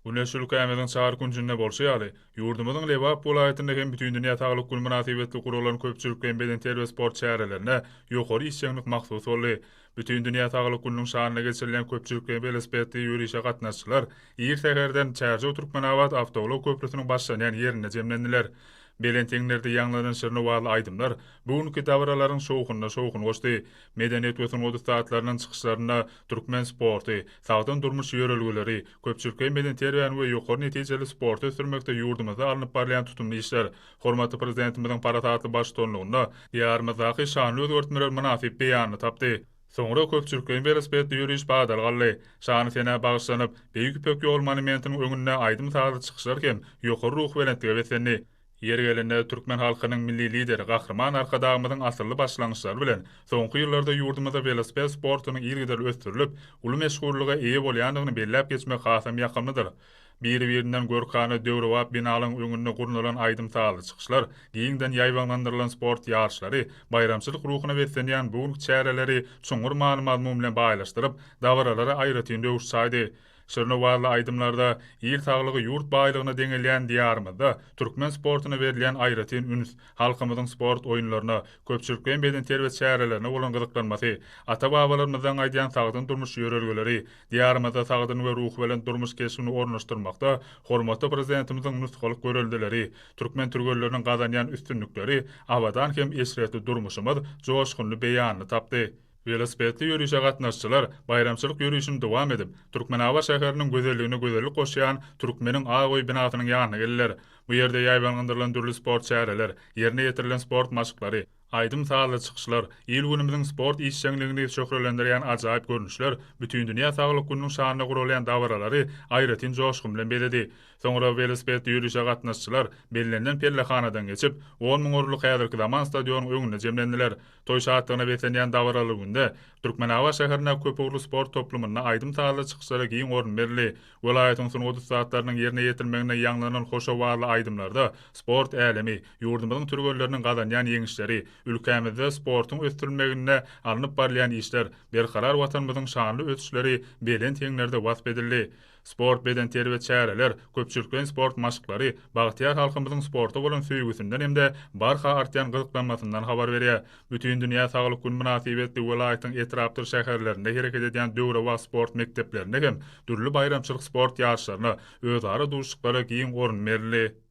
Unessuluk ämeden saar kunjunne bolsiali. Yurdumuzun Liverpool ayetinde hem bütün dünya sağlık günü münasebetli kurulan köpçülükten beden terve sport çarelerine yukarı isyanlık mahsus oldu. Bütün dünya sağlık gününün şanına geçirilen köpçülükten velosipedli yürüyüşe katnaşçılar İr seherden Çarşı Türkmenabat avtolu köprüsünün başlayan yerine cemlendiler. Belentenglerde yanlanan sırnı bağlı aydımlar, bugünkü davraların soğukun koştu. Medeniyet ve sunu saatlarının çıkışlarına Türkmen sportu, sağdan durmuş yörülgüleri, köpçülükü meden terbiyen ve yukarı neticeli sportu sürmekte yurdumuzda alınıp barlayan tutumlu işler, hormatlı prezidentimizin paratatlı baştonluğuna, yarımızdaki şanlı özgörtmeler münasip beyanını tapdı. Soňra köpçülükden velosipedli yürüýüş badal gally. Şany sene bagşlanyp, Beýik Pök ýol monumentiniň öňünde aýdym taýda çykyşlarken ýokary ruh belentlige besenli. Yer gelende Türkmen halkynyň milli lideri Gahrman Arkadağymyzyň asyrly başlangyçlary bilen soňky ýyllarda ýurdumyzda velosiped sportunyň ýergidel ösdürilip, uly meşgullyga eýe bolýandygyny belläp geçmek hasam ýakymydyr. Bir-birinden görkany döwrewap binalyň öňünde gurulan aýdym taýda çykyşlar, giňden ýaýwanlandyrylan sport ýarşlary, bayramçylyk ruhuny beslenýän bu çäreleri çoňur many bilen baýlaşdyryp, dawarlara aýratyn döwüş saýdy. Şırnovarlı aydımlarda il sağlığı yurt baylığına denilýän diyarımızda Türkmen sportuna verilen aýratyn üns, halkymyzyň sport oyunlarına, köpçülükden beden terbiýet çärelerine bolan gyzyklanmasy, ata-babalarymyzdan aýdýan sagdyn durmuş ýörelgileri, diyarymyzda sagdyn we ruh bilen durmuş kesini ornaşdyrmakda hormatly prezidentimiziň nutgalyk göreldileri, Türkmen türgelleriniň gazanýan üstünlükleri awadan hem esretli durmuşymyz joşgunly beýanyny tapdy. Velosipedli yürüyüşe gatnaşçylar bayramçylyk yürüyüşini dowam edip, Türkmenawa şäheriniň gözelligine gözellik goşýan Türkmeniň Agoý binasynyň ýanyna geldiler. Bu ýerde ýaýwanlandyrylan türli sport çäreler, ýerine ýetirilen sport maşyklary, aýdym taýda çykyşlar, il günümiziň sport işçiligini şöhretlendirýän ajaýyp görnüşler, bütün dünýä saglyk gününiň şanyna gurulýan dawaralary aýratyn joşgum bilen beledi. Soňra velosipedli yürüyüşe gatnaşçylar bellenlen pellehanadan geçip, 10 000 orurlyk häzirki zaman stadionyň öňünde jemlendiler. Toy şahatlygyna besenýän dawaralar günde Türkmenawa şäherine köp urly sport toplumyna aýdym taýda çykyşlara giň orun berildi. Welaýatyň son 30 saatlarynyň ýerine ýetirmegine ýanglanan hoşawarly aýdymlarda sport älemi, ýurdumyzyň türgelleriniň gazanýan ýeňişleri, ülkemizde sportun östürülmegine alınıp barlayan işler, berkarar vatanımızın şanlı ötüşleri belen teňlerde wasp edildi. Sport beden terbiýet çäreler, köpçülükden sport maşyklary, bagtyar halkymyzyň sporta bolan süýgüsinden hemde barha artýan gyzyklanmasyndan habar berýär. Bütün dünýä saglyk günü münasebetli welaýatyň etrapdyr şäherlerinde hereket edýän döwre sport mekdeplerine hem türlü bayramçylyk sport ýarşlaryna özara duşyklara giň orun berildi.